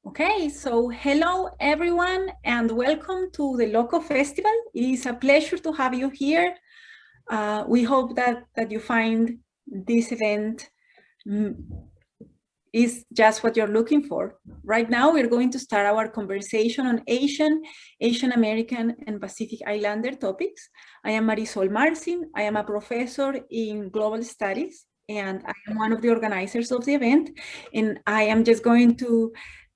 Okay, so hello everyone and welcome to the LOCO Festival. It is a pleasure to have you here. We hope that you find this event is just what you're looking for. Right now, we're going to start our conversation on Asian American, and Pacific Islander topics. I am Marisol Marcin. I am a professor in global studies, and I am one of the organizers of the event. And I am just going to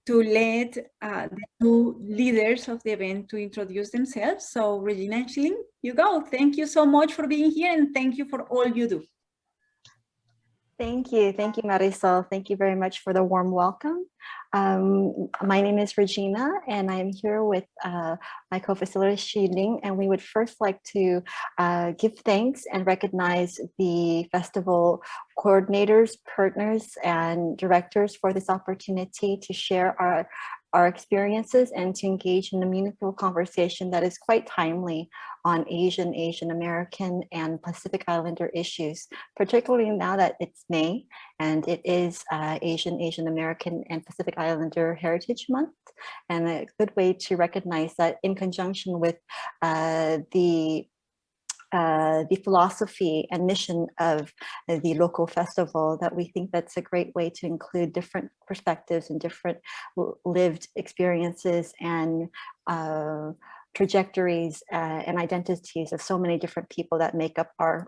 let the two leaders of the event to introduce themselves. So Regina and Shilin, you go. Thank you so much for being here, and thank you for all you do. Thank you, Marisol. Thank you very much for the warm welcome. My name is Regina, and I'm here with my co-facilitator Xiling, and we would first like to give thanks and recognize the festival coordinators, partners, and directors for this opportunity to share our experiences and to engage in a meaningful conversation that is quite timely on Asian American, and Pacific Islander issues, particularly now that it's May and it is Asian American and Pacific Islander Heritage Month, and a good way to recognize that in conjunction with the philosophy and mission of the LOCO Festival, that we think that's a great way to include different perspectives and different lived experiences and trajectories and identities of so many different people that make up our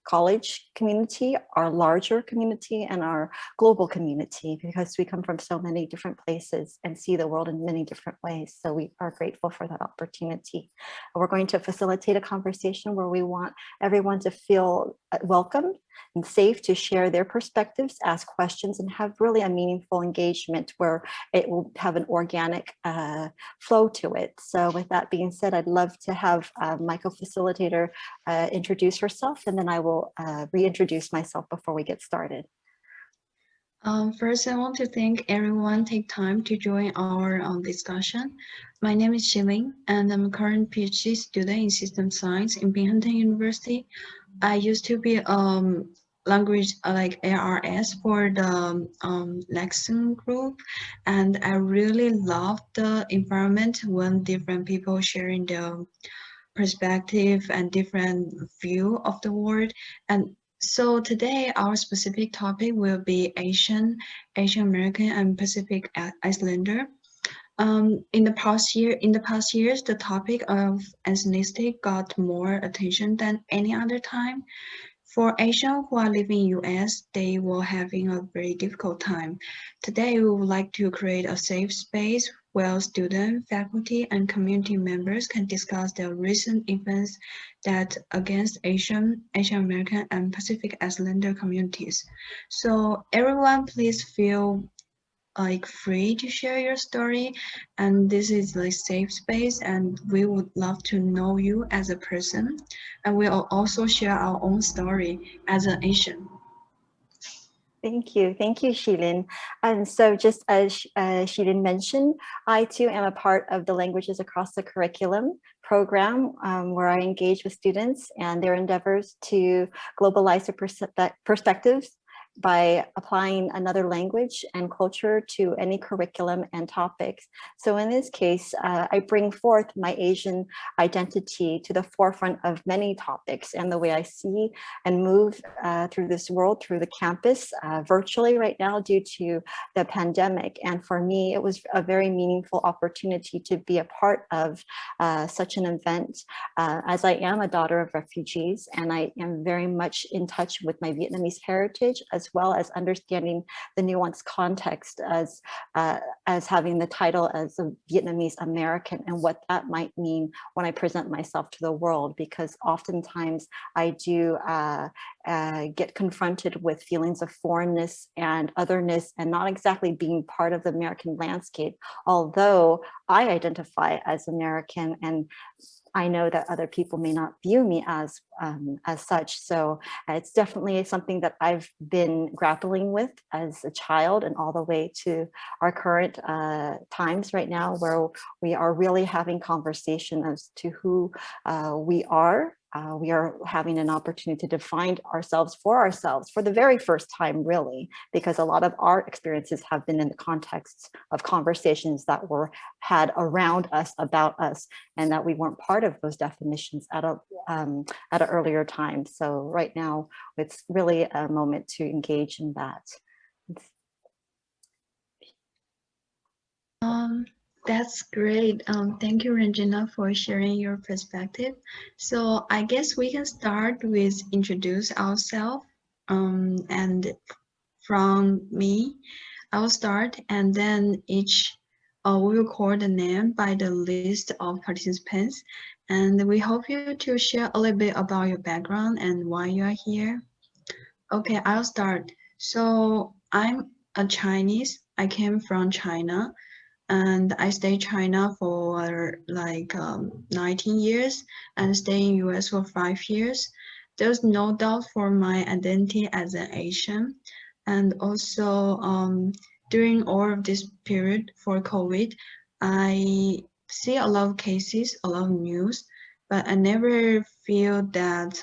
college community, our larger community, and our global community, because we come from so many different places and see the world in many different ways. So we are grateful for that opportunity. We're going to facilitate a conversation where we want everyone to feel welcome and safe to share their perspectives, ask questions, and have really a meaningful engagement where it will have an organic flow to it. So with that being said, I'd love to have my co-facilitator introduce herself, and then I will reintroduce myself before we get started. First, I want to thank everyone take time to join our discussion. My name is Xiling, and I'm a current PhD student in system science in Binghamton University. I used to be language like ARS for the lesson group, and I really love the environment when different people sharing their perspective and different view of the world. And so today our specific topic will be Asian American, and Pacific Islander. In the past years, the topic of ethnicity got more attention than any other time. For Asians who are living in US, they were having a very difficult time. Today, we would like to create a safe space where students, faculty, and community members can discuss the recent events that against Asian American, and Pacific Islander communities. So everyone, please feel like free to share your story, and this is a safe space, and we would love to know you as a person, and we'll also share our own story as an Asian. Thank you, Shilin. And so just as Shilin mentioned, I too am a part of the Languages Across the Curriculum program, where I engage with students and their endeavors to globalize their perspectives by applying another language and culture to any curriculum and topics. So in this case, I bring forth my Asian identity to the forefront of many topics, and the way I see and move through this world, through the campus, virtually right now due to the pandemic. And for me, it was a very meaningful opportunity to be a part of such an event, as I am a daughter of refugees, and I am very much in touch with my Vietnamese heritage, as well as understanding the nuanced context as having the title as a Vietnamese American, and what that might mean when I present myself to the world, because oftentimes I do get confronted with feelings of foreignness and otherness, and not exactly being part of the American landscape, although I identify as American, and I know that other people may not view me as such. So it's definitely something that I've been grappling with as a child, and all the way to our current times right now, where we are really having conversation as to who we are we are having an opportunity to find ourselves for the very first time, really, because a lot of our experiences have been in the context of conversations that were had around us, about us, and that we weren't part of those definitions at an earlier time. So right now, it's really a moment to engage in that. That's great. Thank you, Regina, for sharing your perspective. So I guess we can start with introduce ourselves. And from me, I'll start, and then each we will call the name by the list of participants. And we hope you to share a little bit about your background and why you are here. Okay, I'll start. So I'm a Chinese. I came from China. And I stayed China for like 19 years and stayed in US for 5 years. There's no doubt for my identity as an Asian. And also during all of this period for COVID, I see a lot of cases, a lot of news, but I never feel that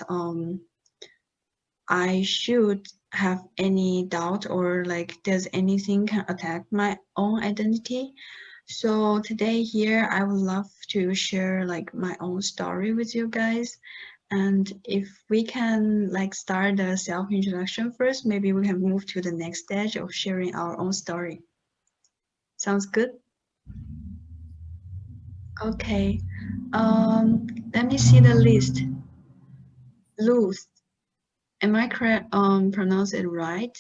I should have any doubt or like there's anything can attack my own identity. So today here, I would love to share like my own story with you guys. And if we can like start the self-introduction first, maybe we can move to the next stage of sharing our own story. Sounds good? Okay. Let me see the list. Luz. Am I correct pronounce it right?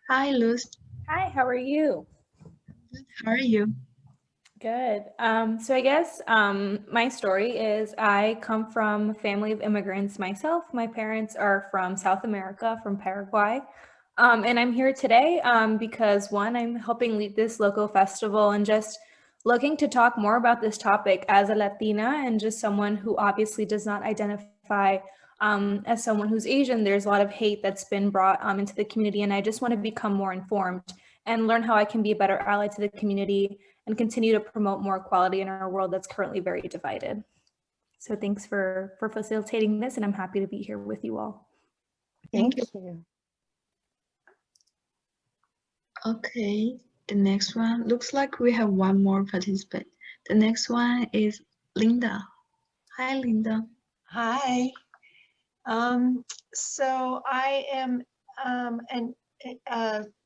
Hi, Luz. Hi, how are you? How are you? Good. So I guess my story is I come from a family of immigrants myself. My parents are from South America, from Paraguay. And I'm here today because one, I'm helping lead this LOCO Festival and just looking to talk more about this topic as a Latina and just someone who obviously does not identify as someone who's Asian. There's a lot of hate that's been brought into the community, and I just want to become more informed and learn how I can be a better ally to the community and continue to promote more equality in our world that's currently very divided. So thanks for facilitating this, and I'm happy to be here with you all. Thank you. Okay, the next one looks like we have one more participant. The next one is Linda. Hi, Linda. Hi. So I am an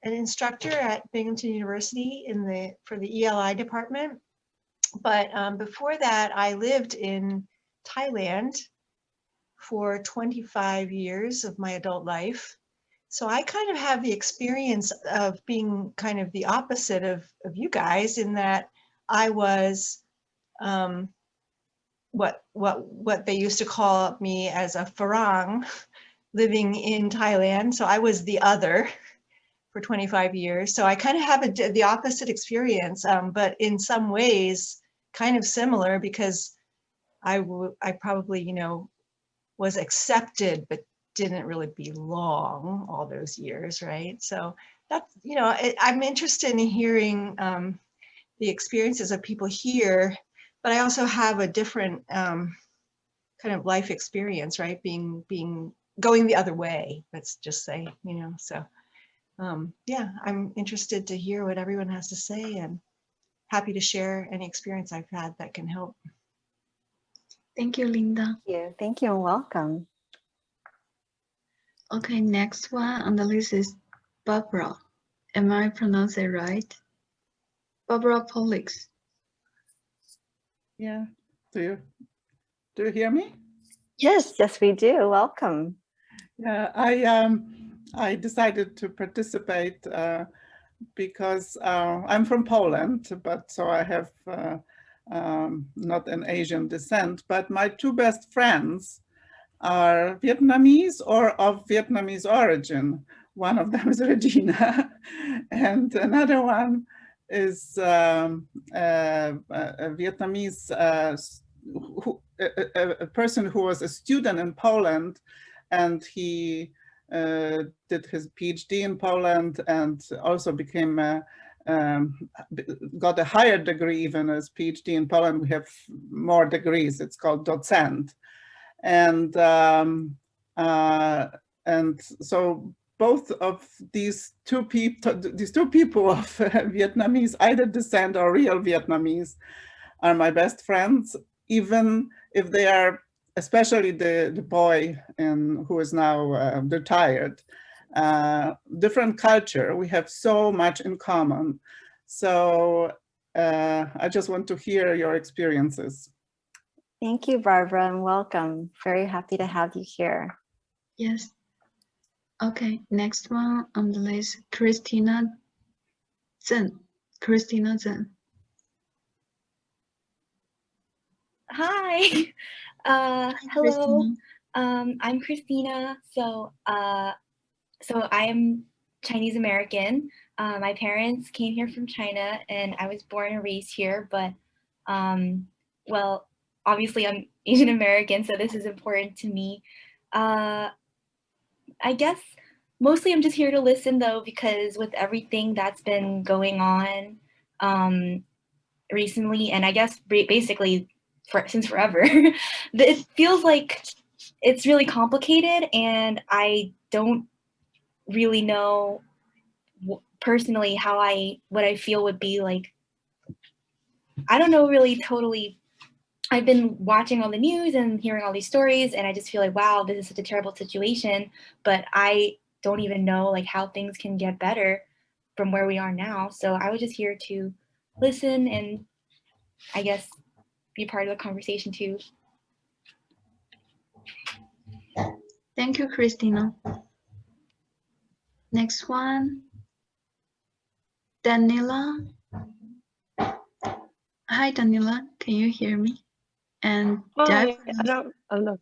instructor at Binghamton University for the ELI department. But before that, I lived in Thailand for 25 years of my adult life. So I kind of have the experience of being kind of the opposite of you guys, in that I was what they used to call me as a Farang living in Thailand. So I was the other for 25 years. So I kind of have the opposite experience, but in some ways kind of similar, because I probably, was accepted, but didn't really belong all those years, right? So that's, I'm interested in hearing the experiences of people here, but I also have a different kind of life experience, right? Going the other way, let's just say, so yeah, I'm interested to hear what everyone has to say, and happy to share any experience I've had that can help. Thank you, Linda. Thank you and welcome. Okay, next one on the list is Barbara. Am I pronouncing it right? Barbara Polix. Yeah. Do you hear me? Yes, we do. Welcome. Yeah, I decided to participate because I'm from Poland, but so I have not an Asian descent, but my two best friends are Vietnamese or of Vietnamese origin. One of them is Regina, and another one is a Vietnamese a person who was a student in Poland, and he did his PhD in Poland and also became a got a higher degree, even as PhD in Poland, we have more degrees. It's called docent. And so both of these two people of Vietnamese, either descent or real Vietnamese, are my best friends, even if they are, especially the boy who is now retired, different culture. We have so much in common. So I just want to hear your experiences. Thank you, Barbara, and welcome. Very happy to have you here. Yes. Okay, next one on the list, Christina Zhen. Christina Zhen. Hi. Hello. I'm Christina. So I am Chinese American. My parents came here from China, and I was born and raised here. But well, obviously I'm Asian American, so this is important to me. I guess mostly I'm just here to listen, though, because with everything that's been going on recently, and I guess basically since forever, it feels like it's really complicated, and I don't really know personally what I feel would be like. I don't know really totally. I've been watching all the news and hearing all these stories, and I just feel like, wow, this is such a terrible situation, but I don't even know like how things can get better from where we are now. So I was just here to listen and I guess be part of the conversation too. Thank you, Christina. Next one, Daniela. Hi, Daniela. Can you hear me? And I don't know.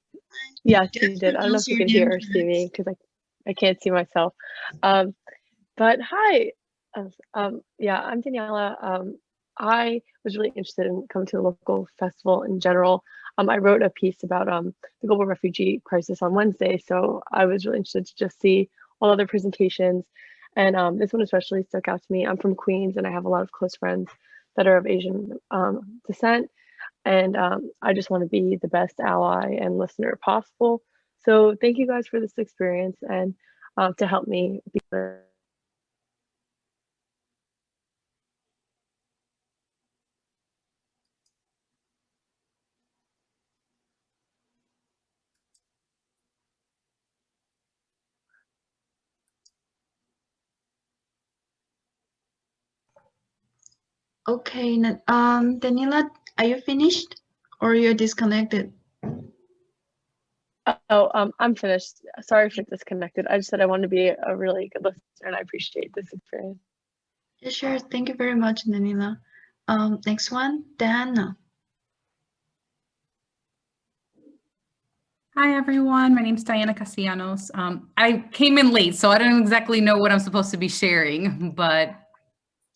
Yes, you did. I don't know if you can hear or see me because I can't see myself. But hi. Yeah, I'm Daniela. I was really interested in coming to the LOCO Festival in general. I wrote a piece about the global refugee crisis on Wednesday, so I was really interested to just see all other presentations. And this one especially stuck out to me. I'm from Queens, and I have a lot of close friends that are of Asian descent. And I just want to be the best ally and listener possible. So thank you guys for this experience and to help me be better. Okay, Daniela, are you finished or you're disconnected? Oh, I'm finished. Sorry if it's disconnected. I just said I want to be a really good listener and I appreciate this experience. Yeah, sure. Thank you very much, Daniela. Next one, Diana. Hi, everyone. My name is Diana Castellanos. I came in late, so I don't exactly know what I'm supposed to be sharing, but...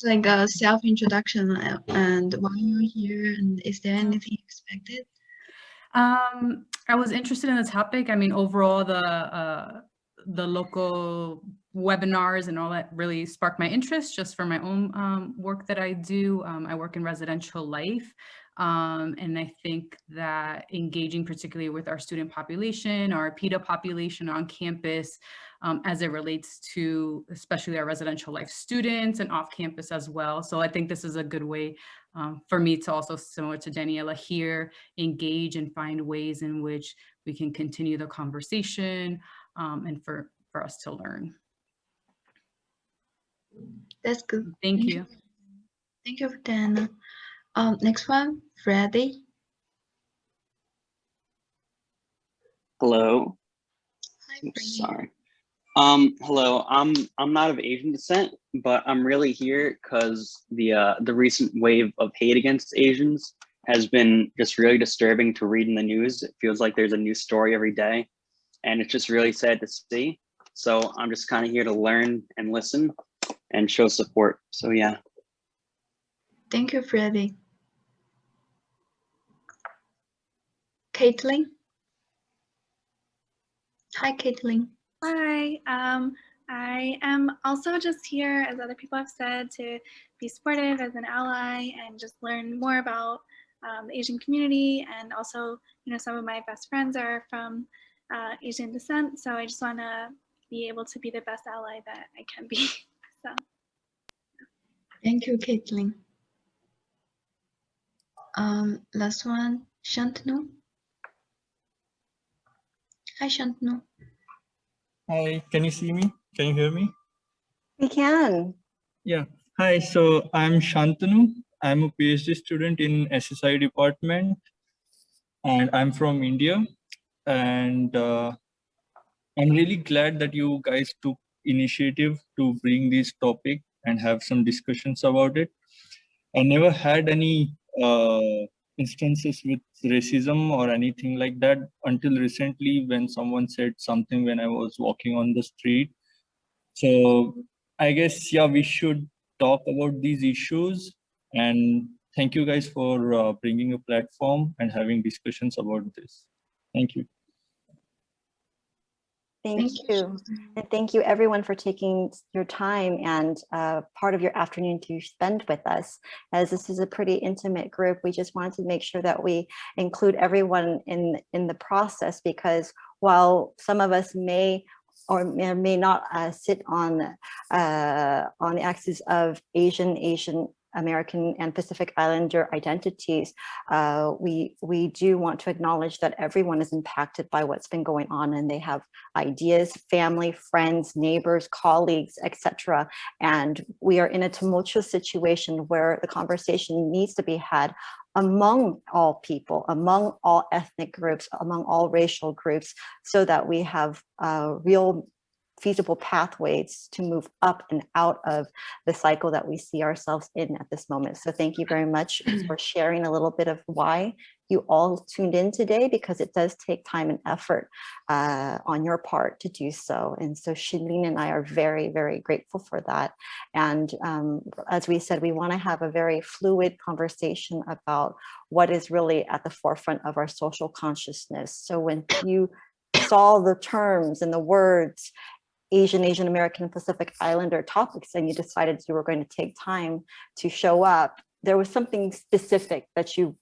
It's like a self-introduction and why you're here, and is there anything expected? I was interested in the topic. I mean, overall, the local webinars and all that really sparked my interest just for my own work that I do. I work in residential life. And I think that engaging particularly with our student population, our PETA population on campus, as it relates to especially our residential life students and off campus as well. So I think this is a good way for me to also, similar to Daniela here, engage and find ways in which we can continue the conversation and for us to learn. That's good. Thank you. Thank you, Diana. Next one, Freddie. Hello. Hi, Oops, sorry. Hello. I'm not of Asian descent, but I'm really here because the recent wave of hate against Asians has been just really disturbing to read in the news. It feels like there's a new story every day, and it's just really sad to see. So I'm just kind of here to learn and listen and show support. So yeah. Thank you, Freddie. Caitlin. Hi, Caitlin. Hi, I am also just here, as other people have said, to be supportive as an ally and just learn more about the Asian community. And also, you know, some of my best friends are from Asian descent. So I just want to be able to be the best ally that I can be. So. Thank you, Caitlin. Last one, Shantanu. Hi, Shantanu. Hi, can you see me? Can you hear me? We can. Yeah. Hi, so I'm Shantanu. I'm a PhD student in SSI department and I'm from India. And I'm really glad that you guys took initiative to bring this topic and have some discussions about it. I never had any instances with racism or anything like that until recently when someone said something when I was walking on the street. So I guess, yeah, we should talk about these issues. And thank you guys for bringing a platform and having discussions about this. Thank you. Thank you. And thank you everyone for taking your time and part of your afternoon to spend with us. As this is a pretty intimate group, we just wanted to make sure that we include everyone in the process, because while some of us may or may not sit on the axis of Asian American and Pacific Islander identities, we do want to acknowledge that everyone is impacted by what's been going on, and they have ideas, family, friends, neighbors, colleagues, etc. And we are in a tumultuous situation where the conversation needs to be had among all people, among all ethnic groups, among all racial groups, so that we have real feasible pathways to move up and out of the cycle that we see ourselves in at this moment. So thank you very much for sharing a little bit of why you all tuned in today, because it does take time and effort on your part to do so. And so Shilin and I are very, very grateful for that. And as we said, we want to have a very fluid conversation about what is really at the forefront of our social consciousness. So when you saw the terms and the words Asian American, Pacific Islander topics, and you decided you were going to take time to show up, there was something specific that you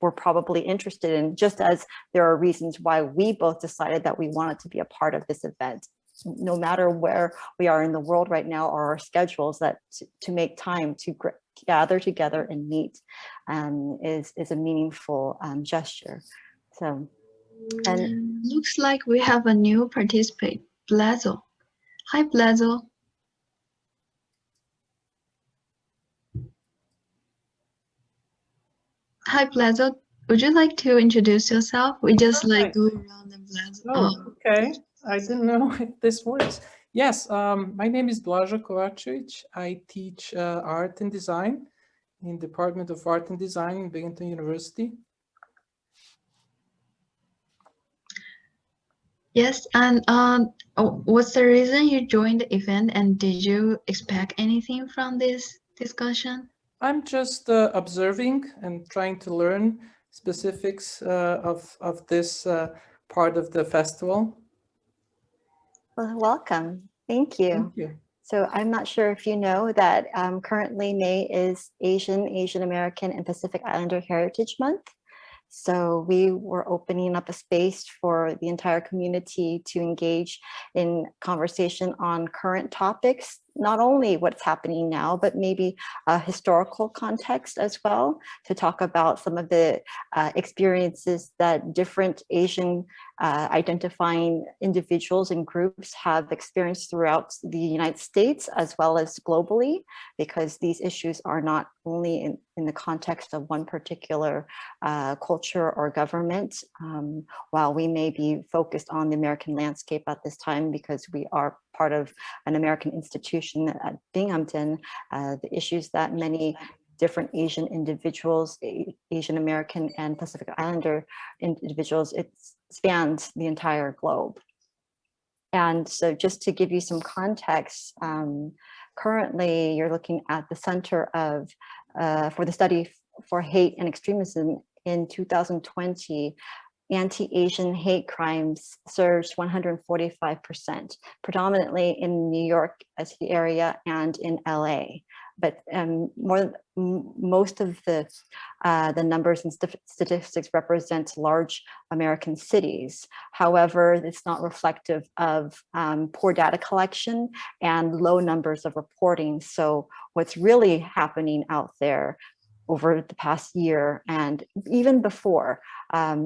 were probably interested in, just as there are reasons why we both decided that we wanted to be a part of this event. No matter where we are in the world right now or our schedules, that to make time to gather together and meet is a meaningful gesture. So, and looks like we have a new participant, Blazo. Hi, Blazo. Hi, Blazo. Would you like to introduce yourself? We just like go around the Blazo. Oh, okay. I didn't know this works. Yes, my name is Blažo Kovačević. I teach art and design in Department of Art and Design in Binghamton University. Yes, and what's the reason you joined the event, and did you expect anything from this discussion? I'm just observing and trying to learn specifics of this part of the festival. well, welcome. Thank you. Thank you. So I'm not sure if you know that currently May is Asian American and Pacific Islander Heritage Month. So we were opening up a space for the entire community to engage in conversation on current topics, not only what's happening now, but maybe a historical context as well, to talk about some of the experiences that different Asian identifying individuals and groups have experienced throughout the United States as well as globally, because these issues are not only in the context of one particular culture or government. While we may be focused on the American landscape at this time because we are part of an American institution at Binghamton, the issues that many different Asian individuals, Asian American and Pacific Islander individuals, it spans the entire globe. And so just to give you some context, currently you're looking at the Center of, for the Study for Hate and Extremism in 2020, anti-Asian hate crimes surged 145%, predominantly in New York as the area and in LA. But most of the numbers and statistics represent large American cities. However, it's not reflective of poor data collection and low numbers of reporting. So what's really happening out there over the past year and even before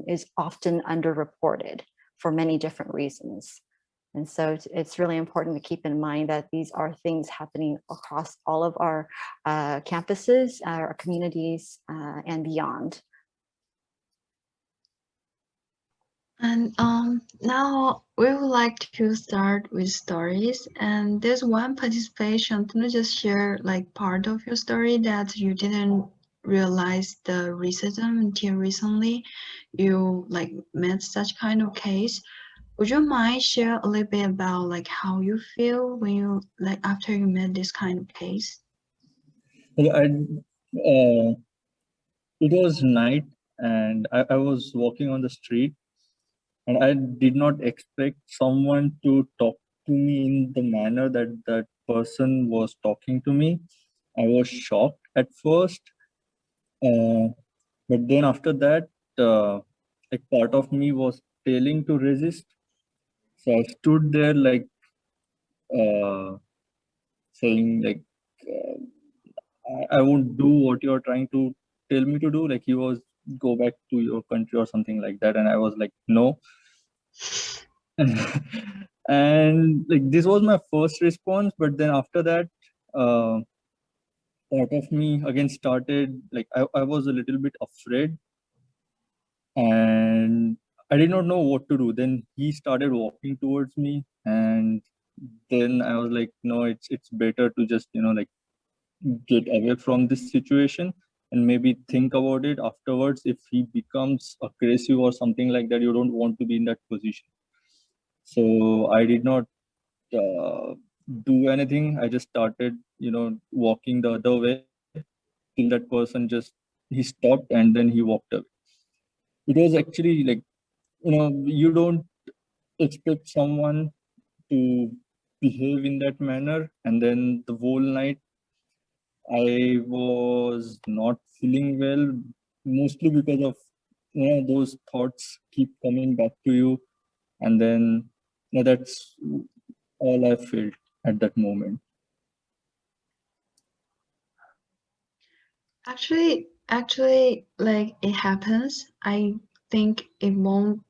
is often underreported for many different reasons. And so it's really important to keep in mind that these are things happening across all of our campuses, our communities, and beyond. And now we would like to start with stories. And there's one participation. Can you just share like part of your story that you didn't realize the racism until recently you like met such kind of case? Would you mind share a little bit about like how you feel when you like after you met this kind of case? Well, it was night and I was walking on the street and I did not expect someone to talk to me in the manner that that person was talking to me. I was shocked at first, but then after that, like part of me was telling to resist. So I stood there like saying like, I won't do what you're trying to tell me to do. Like he was go back to your country or something like that. And I was like, no. And like this was my first response. But then after that, part of me again started like I was a little bit afraid. And I did not know what to do. Then he started walking towards me. And then I was like, no, it's better to just, like get away from this situation and maybe think about it afterwards. If he becomes aggressive or something like that, you don't want to be in that position. So I did not do anything. I just started, walking the other way till that person he stopped and then he walked away. It was actually like, you don't expect someone to behave in that manner. And then the whole night, I was not feeling well, mostly because of those thoughts keep coming back to you, and then that's all I felt at that moment. Actually, like it happens. I think it won't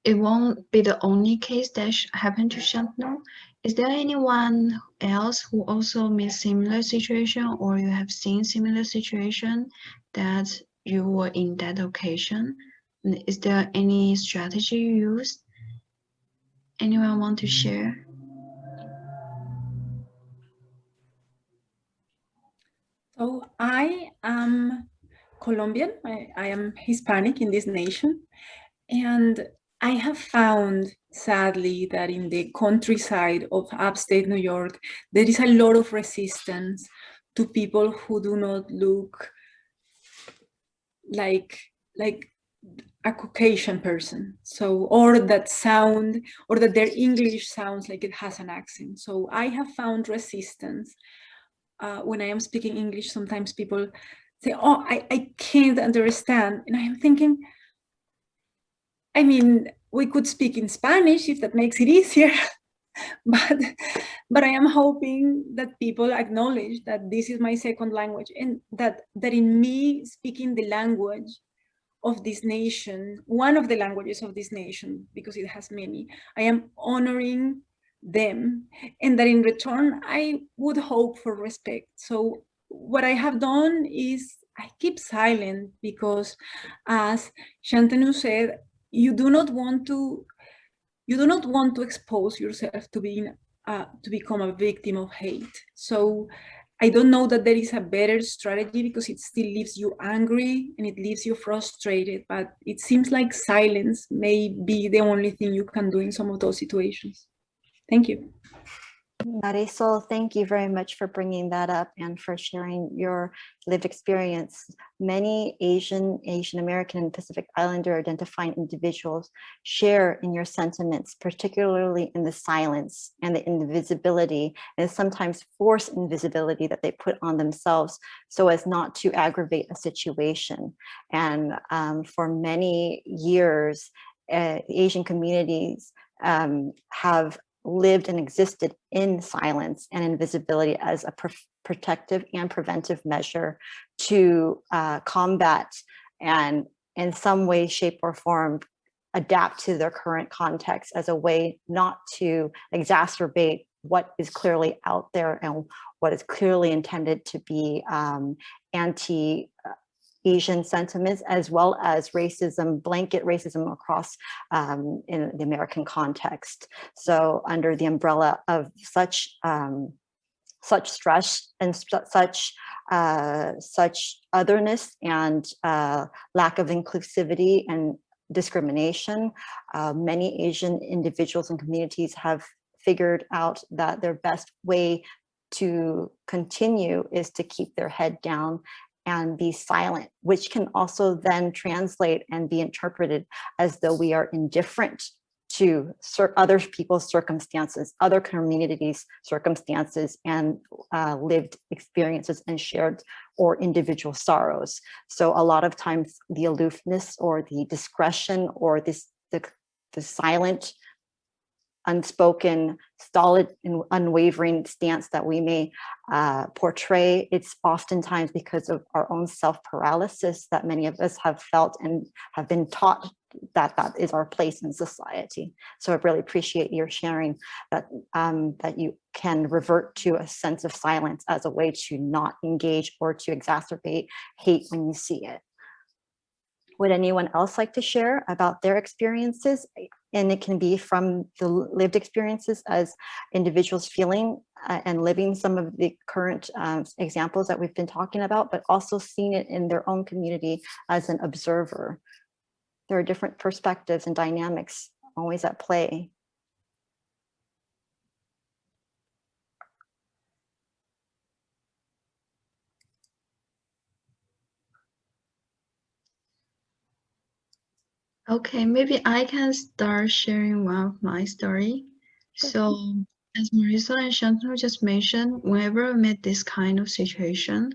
it won't be the only case that happened to Shantanu. Is there anyone else who also met similar situation, or you have seen similar situation that you were in that occasion? Is there any strategy you used? Anyone want to share? So I am Colombian. I am Hispanic in this nation. And I have found, sadly, that in the countryside of upstate New York, there is a lot of resistance to people who do not look like a Caucasian person. So, or that their English sounds like it has an accent. So I have found resistance. When I am speaking English, sometimes people say, oh, I can't understand. And I am thinking, I mean, we could speak in Spanish if that makes it easier, but I am hoping that people acknowledge that this is my second language and that in me speaking the language of this nation, one of the languages of this nation, because it has many, I am honoring them, and that in return, I would hope for respect. So what I have done is I keep silent because, as Shantanu said, you do not want to expose yourself to become a victim of hate. So I don't know that there is a better strategy because it still leaves you angry and it leaves you frustrated, but it seems like silence may be the only thing you can do in some of those situations. Thank you. Marisol, thank you very much for bringing that up and for sharing your lived experience. Many Asian American, and Pacific Islander identifying individuals share in your sentiments, particularly in the silence and the invisibility, and sometimes forced invisibility that they put on themselves so as not to aggravate a situation. And for many years, Asian communities have lived and existed in silence and invisibility as a protective and preventive measure to combat and in some way, shape, or form adapt to their current context as a way not to exacerbate what is clearly out there and what is clearly intended to be anti-Asian sentiments, as well as racism, blanket racism across in the American context. So under the umbrella of such stress and such otherness and lack of inclusivity and discrimination, many Asian individuals and communities have figured out that their best way to continue is to keep their head down and be silent, which can also then translate and be interpreted as though we are indifferent to other people's circumstances, other communities' circumstances, and lived experiences and shared or individual sorrows. So a lot of times the aloofness or the discretion or the silent, unspoken, stolid, and unwavering stance that we may portray, it's oftentimes because of our own self-paralysis that many of us have felt and have been taught that that is our place in society. So I really appreciate your sharing that, that you can revert to a sense of silence as a way to not engage or to exacerbate hate when you see it. Would anyone else like to share about their experiences? And it can be from the lived experiences as individuals feeling and living some of the current examples that we've been talking about, but also seeing it in their own community as an observer. There are different perspectives and dynamics always at play. Okay, maybe I can start sharing one of my story. So as Marisa and Shantanu just mentioned, whenever I met this kind of situation,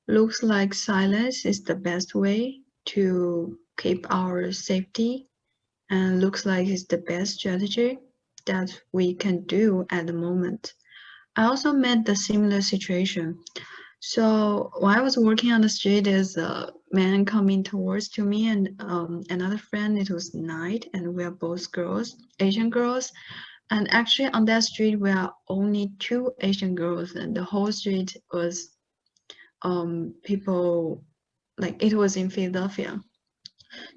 looks like silence is the best way to keep our safety, and looks like it's the best strategy that we can do at the moment. I also met the similar situation. So while I was working on the street, there's a man coming towards to me and another friend. It was night and we are both girls, Asian girls. And actually on that street, we are only 2 Asian girls and the whole street was people, like it was in Philadelphia.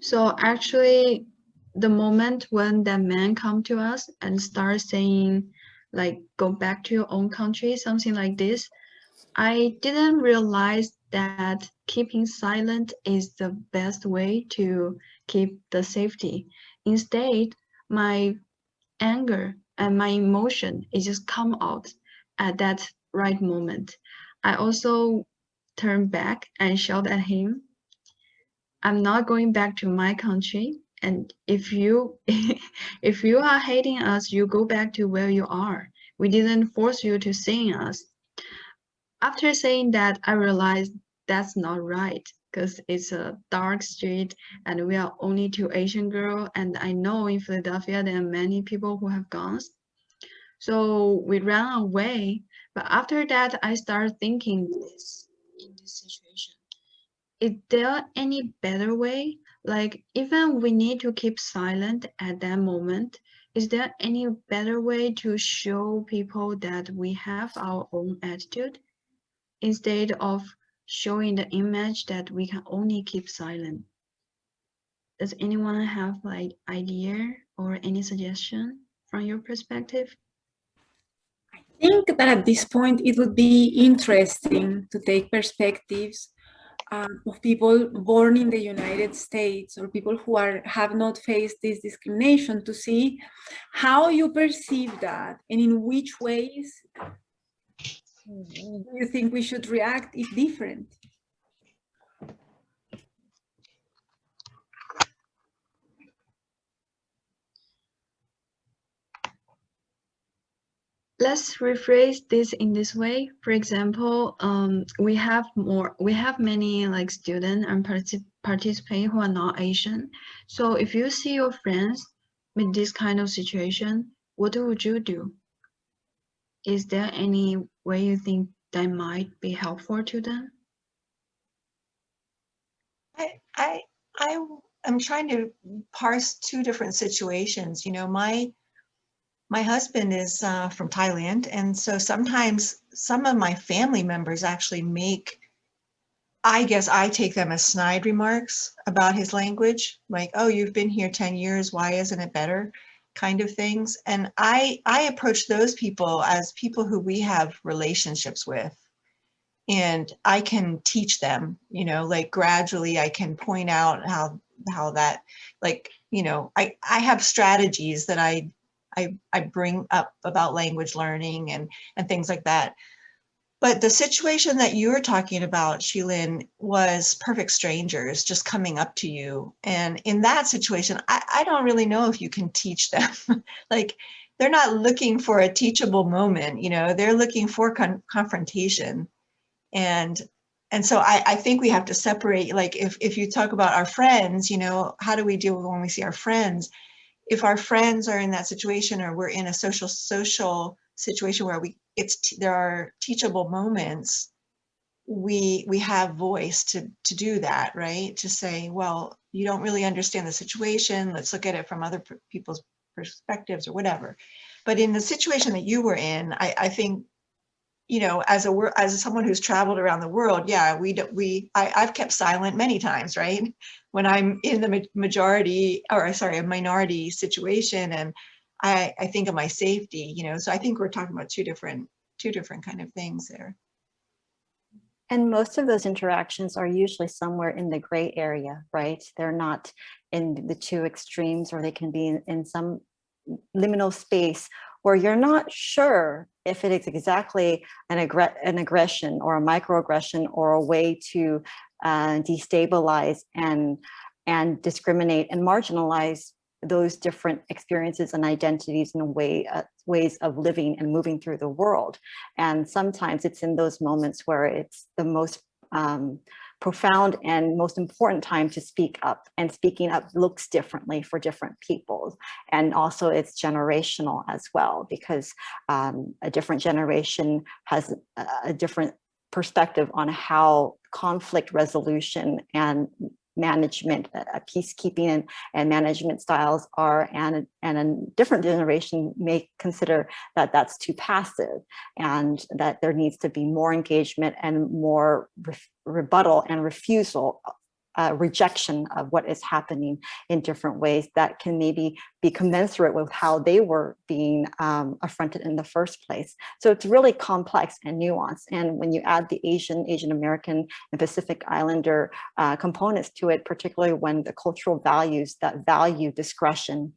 So actually the moment when that man come to us and start saying like, go back to your own country, something like this, I didn't realize that keeping silent is the best way to keep the safety. Instead, my anger and my emotion, it just come out at that right moment. I also turned back and shout at him, I'm not going back to my country. And if you if you are hating us, you go back to where you are. We didn't force you to sing us. After saying that, I realized that's not right because it's a dark street and we are only 2 Asian girls. And I know in Philadelphia, there are many people who have guns. So we ran away. But after that, I started thinking this in this situation. Is there any better way? Like, even we need to keep silent at that moment, is there any better way to show people that we have our own attitude instead of showing the image that we can only keep silent? Does anyone have like idea or any suggestion from your perspective? I think that at this point it would be interesting to take perspectives of people born in the United States or people who have not faced this discrimination, to see how you perceive that and in which ways do you think we should react if different. Let's rephrase this in this way. For example, we have many like students and participants who are not Asian. So if you see your friends with this kind of situation, what would you do? Is there any way you think that might be helpful to them? I am trying to parse two different situations. You know, my husband is from Thailand, and so sometimes some of my family members actually make, I guess I take them as snide remarks about his language, like, oh, you've been here 10 years, why isn't it better? Kind of things. And I approach those people as people who we have relationships with. And I can teach them, you know, like gradually I can point out how that, like, you know, I have strategies that I bring up about language learning and things like that. But the situation that you were talking about, Shilin, was perfect strangers just coming up to you. And in that situation, I don't really know if you can teach them. Like, they're not looking for a teachable moment, you know, they're looking for confrontation. And so I think we have to separate, like, if you talk about our friends, you know, how do we deal with when we see our friends? If our friends are in that situation, or we're in a social situation where there are teachable moments, we have voice to do that, right? To say, well, you don't really understand the situation. Let's look at it from other people's perspectives or whatever. But in the situation that you were in, I think, you know, as someone who's traveled around the world, yeah, I've kept silent many times, right? When I'm in the a minority situation, and I think of my safety, you know. So I think we're talking about two different kind of things there. And most of those interactions are usually somewhere in the gray area, right? They're not in the two extremes, or they can be in some liminal space where you're not sure if it is exactly an aggression or a microaggression or a way to destabilize and discriminate and marginalize those different experiences and identities and ways of living and moving through the world. And sometimes it's in those moments where it's the most profound and most important time to speak up, and speaking up looks differently for different people. And also it's generational as well, because a different generation has a different perspective on how conflict resolution and management, peacekeeping and management styles are, and a different generation may consider that that's too passive, and that there needs to be more engagement and more rebuttal and refusal, rejection of what is happening in different ways that can maybe be commensurate with how they were being affronted in the first place. So it's really complex and nuanced. And when you add the Asian American and Pacific Islander components to it, particularly when the cultural values that value discretion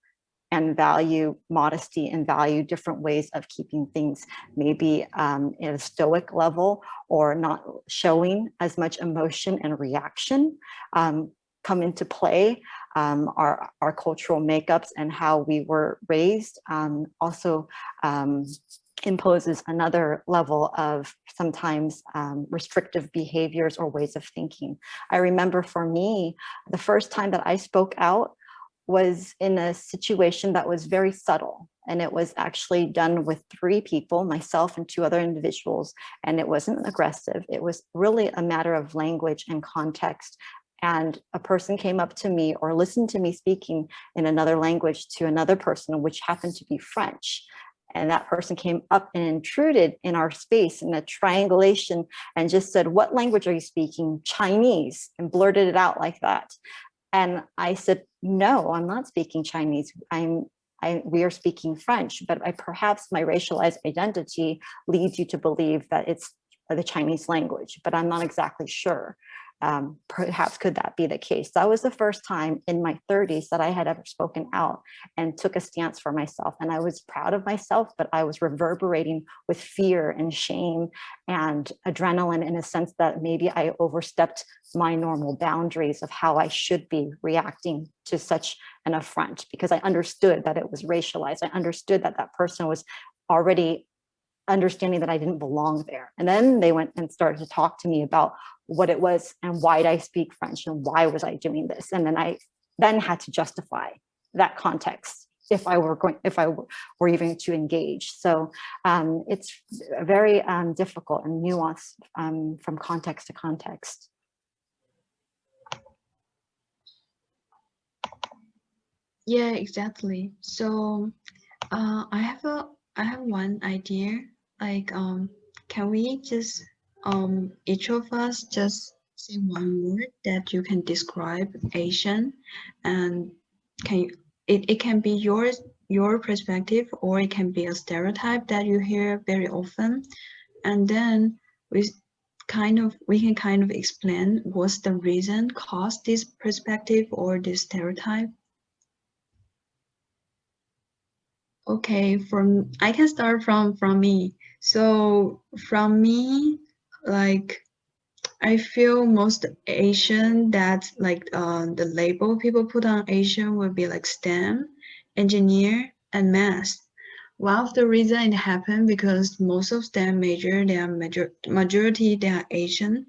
and value modesty and value different ways of keeping things maybe at a stoic level, or not showing as much emotion and reaction, come into play. Our cultural makeups and how we were raised also imposes another level of sometimes restrictive behaviors or ways of thinking. I remember for me, the first time that I spoke out was in a situation that was very subtle, and it was actually done with 3 people, myself and 2 other individuals, and it wasn't aggressive. It was really a matter of language and context. And a person came up to me or listened to me speaking in another language to another person, which happened to be French. And that person came up and intruded in our space in a triangulation and just said, "What language are you speaking?" "Chinese," and blurted it out like that. And I said, "No, I'm not speaking Chinese. We are speaking French, but perhaps my racialized identity leads you to believe that it's the Chinese language, but I'm not exactly sure." perhaps could that be the case? That was the first time in my 30s that I had ever spoken out and took a stance for myself. And I was proud of myself, but I was reverberating with fear and shame and adrenaline, in a sense that maybe I overstepped my normal boundaries of how I should be reacting to such an affront, because I understood that it was racialized. I understood that that person was already understanding that I didn't belong there. And then they went and started to talk to me about what it was and why did I speak French and why was I doing this. And then I then had to justify that context if I were even to engage. So it's very difficult and nuanced from context to context. Yeah, exactly. So I have one idea. Like, can we just each of us just say one word that you can describe Asian, and it can be your perspective, or it can be a stereotype that you hear very often, and then we can kind of explain what's the reason caused this perspective or this stereotype. Okay, I can start from me. So from me, like, I feel most Asian, that like the label people put on Asian would be like STEM, engineer, and math. One of the reason it happened because most of STEM major, they are majority they are Asian,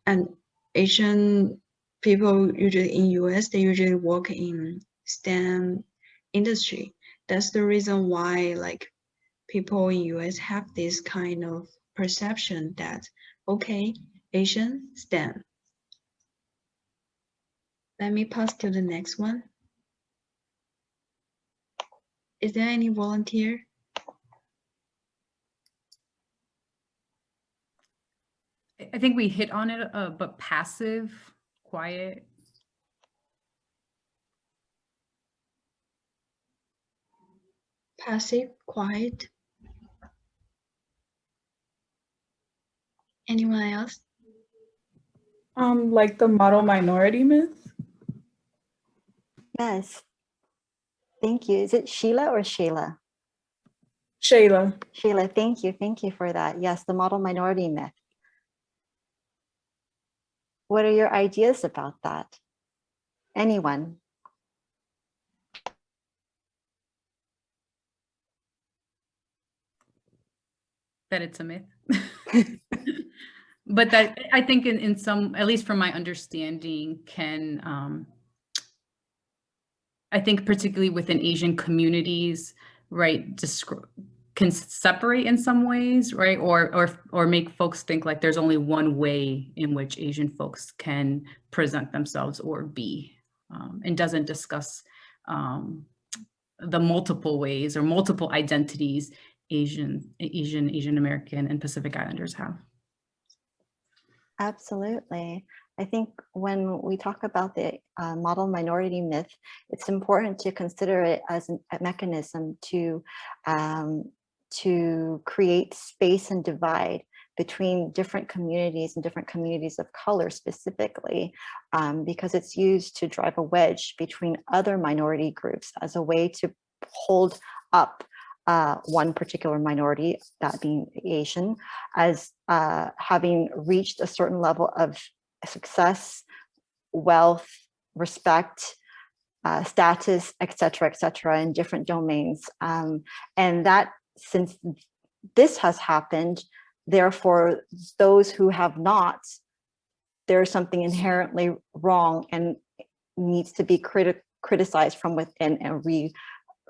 and Asian people usually in US, they usually work in STEM industry. That's the reason why like people in US have this kind of perception that, okay, Asian STEM. Let me pass to the next one. Is there any volunteer? I think we hit on it, but passive, quiet. Passive, quiet. Anyone else? Like the model minority myth? Yes. Thank you. Is it Sheila or Shayla? Shayla. Shayla, thank you. Thank you for that. Yes, the model minority myth. What are your ideas about that? Anyone? That it's a myth. But that, I think in some, at least from my understanding, can, I think particularly within Asian communities, right, can separate in some ways, right? Or make folks think like there's only one way in which Asian folks can present themselves or be, and doesn't discuss the multiple ways or multiple identities Asian American and Pacific Islanders have. Absolutely. I think when we talk about the model minority myth, it's important to consider it as a mechanism to create space and divide between different communities and different communities of color specifically, because it's used to drive a wedge between other minority groups as a way to hold up one particular minority, that being Asian, as having reached a certain level of success, wealth, respect, status, et cetera, in different domains. And that, since this has happened, therefore, those who have not, there's something inherently wrong and needs to be criticized from within and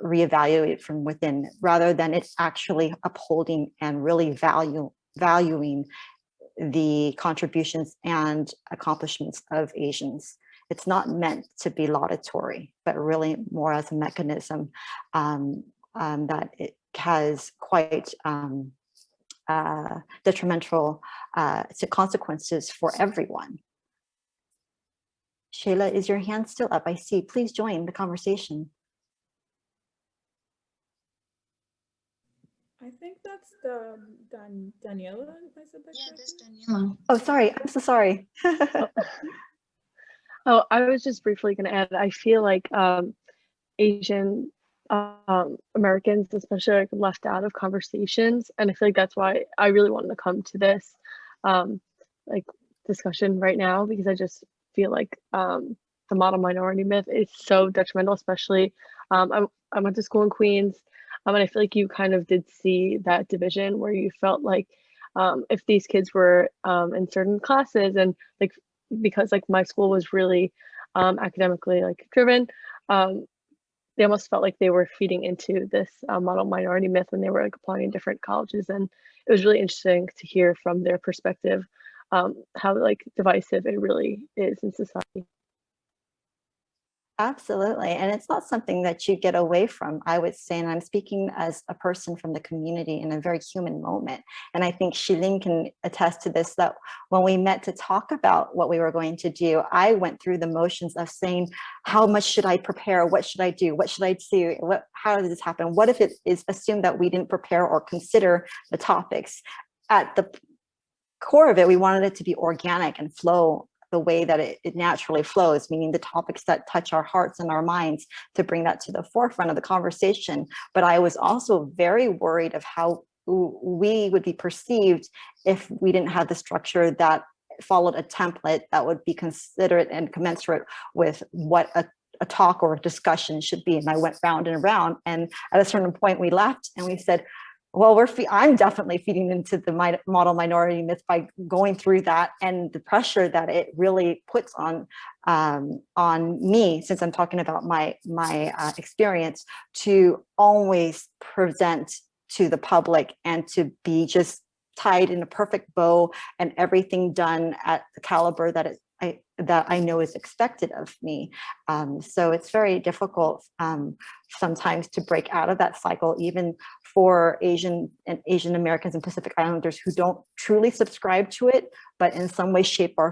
reevaluate from within, rather than it's actually upholding and really valuing the contributions and accomplishments of Asians. It's not meant to be laudatory, but really more as a mechanism that it has quite detrimental consequences for everyone. Shayla, is your hand still up? I see. Please join the conversation. I think that's that's Daniela. I said that That's Daniela. Oh, sorry. I'm so sorry. Oh, I was just briefly going to add, I feel like Asian Americans, especially, like left out of conversations, and I feel like that's why I really wanted to come to this like discussion right now, because I just feel like the model minority myth is so detrimental, especially I went to school in Queens, and I feel like you kind of did see that division where you felt like if these kids were in certain classes, and like because like my school was really academically like driven, they almost felt like they were feeding into this model minority myth when they were like applying in different colleges. And it was really interesting to hear from their perspective how like divisive it really is in society. Absolutely. And it's not something that you get away from, I would say, and I'm speaking as a person from the community in a very human moment. And I think Shilin can attest to this, that when we met to talk about what we were going to do, I went through the motions of saying, how much should I prepare? What should I do? What should I do? How does this happen? What if it is assumed that we didn't prepare or consider the topics? At the core of it, we wanted it to be organic and flow the way that it naturally flows, meaning the topics that touch our hearts and our minds, to bring that to the forefront of the conversation. But I was also very worried of how we would be perceived if we didn't have the structure that followed a template that would be considerate and commensurate with what a talk or a discussion should be. And I went round and around, and at a certain point we left and we said, well, I'm definitely feeding into the model minority myth by going through that, and the pressure that it really puts on me, since I'm talking about my experience, to always present to the public and to be just tied in a perfect bow and everything done at the caliber that I know is expected of me. So it's very difficult sometimes to break out of that cycle, even for Asian Americans and Pacific Islanders who don't truly subscribe to it, but in some way, shape, or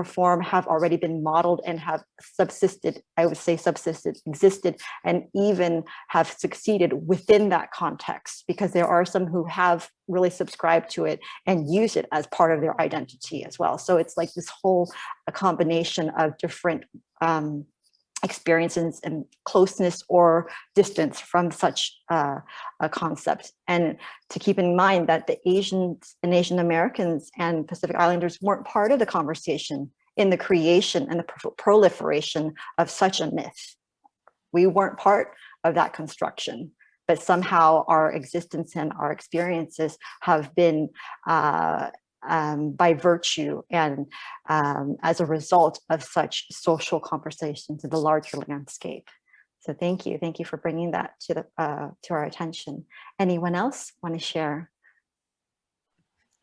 form have already been modeled and have subsisted, I would say existed, and even have succeeded within that context, because there are some who have really subscribed to it and use it as part of their identity as well. So it's like this whole combination of different experiences and closeness or distance from such a concept. And to keep in mind that the Asians and Asian Americans and Pacific Islanders weren't part of the conversation in the creation and the proliferation of such a myth. We weren't part of that construction, but somehow our existence and our experiences have been by virtue and as a result of such social conversations in the larger landscape. So thank you for bringing that to our attention. Anyone else want to share?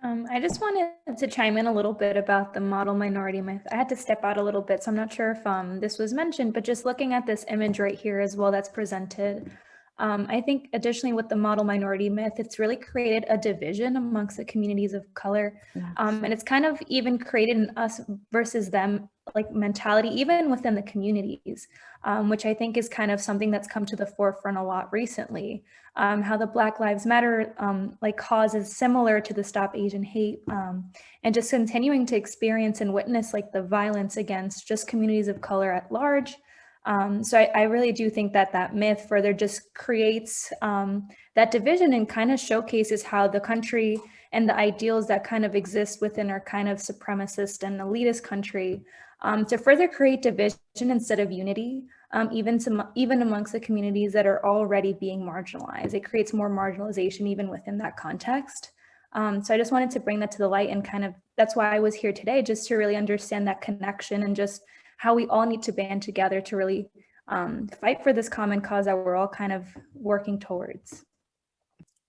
I just wanted to chime in a little bit about the model minority myth. I had to step out a little bit, so I'm not sure if this was mentioned, but just looking at this image right here as well that's presented, I think additionally with the model minority myth, it's really created a division amongst the communities of color. Yes. And it's kind of even created an us versus them like mentality, even within the communities, which I think is kind of something that's come to the forefront a lot recently. How the Black Lives Matter like cause is similar to the Stop Asian Hate, and just continuing to experience and witness like the violence against just communities of color at large. So I really do think that that myth further just creates that division and kind of showcases how the country and the ideals that kind of exist within our kind of supremacist and elitist country to further create division instead of unity, even amongst the communities that are already being marginalized. It creates more marginalization even within that context. So I just wanted to bring that to the light, and kind of that's why I was here today, just to really understand that connection and just how we all need to band together to really fight for this common cause that we're all kind of working towards.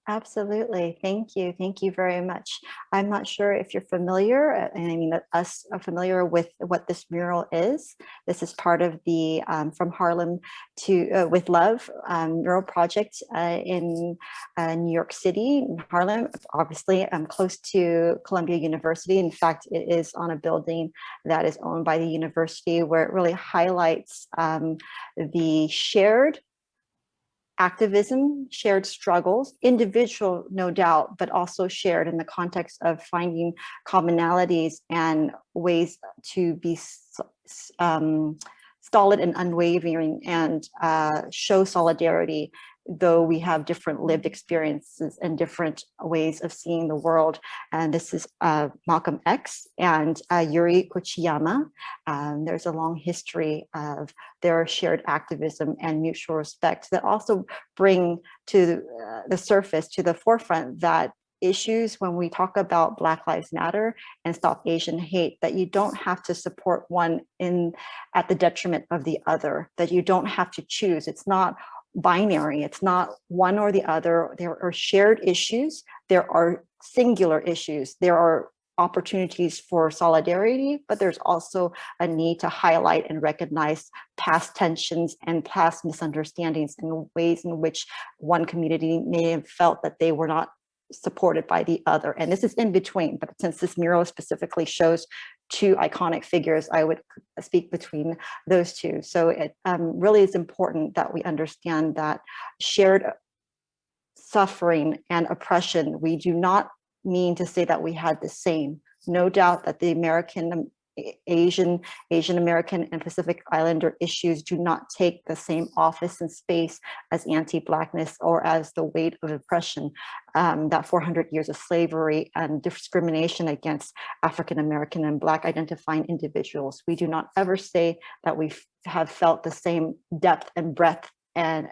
Absolutely. Thank you. Thank you very much. I'm not sure if you're familiar, and I mean that us are familiar with what this mural is. This is part of the From Harlem to with Love mural project in New York City, in Harlem. Obviously, close to Columbia University. In fact, it is on a building that is owned by the university, where it really highlights the shared activism, shared struggles, individual, no doubt, but also shared in the context of finding commonalities and ways to be solid and unwavering and show solidarity, though we have different lived experiences and different ways of seeing the world. And this is Malcolm X and Yuri Kochiyama. There's a long history of their shared activism and mutual respect that also bring to the surface, to the forefront, that issues when we talk about Black Lives Matter and Stop Asian Hate, that you don't have to support one at the detriment of the other, that you don't have to choose. It's not binary, it's not one or the other. There are shared issues, there are singular issues, there are opportunities for solidarity, but there's also a need to highlight and recognize past tensions and past misunderstandings and ways in which one community may have felt that they were not supported by the other. And this is in between, but since this mural specifically shows two iconic figures, I would speak between those two. So it really is important that we understand that shared suffering and oppression, we do not mean to say that we had the same. No doubt that the American, Asian American and Pacific Islander issues do not take the same office and space as anti-Blackness or as the weight of oppression, that 400 years of slavery and discrimination against African American and Black identifying individuals. We do not ever say that we have felt the same depth and breadth and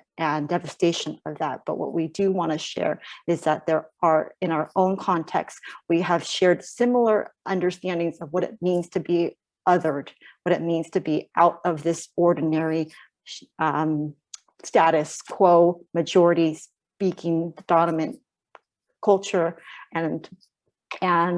devastation of that. But what we do want to share is that there are, in our own context, we have shared similar understandings of what it means to be othered, what it means to be out of this ordinary status quo, majority speaking, dominant culture and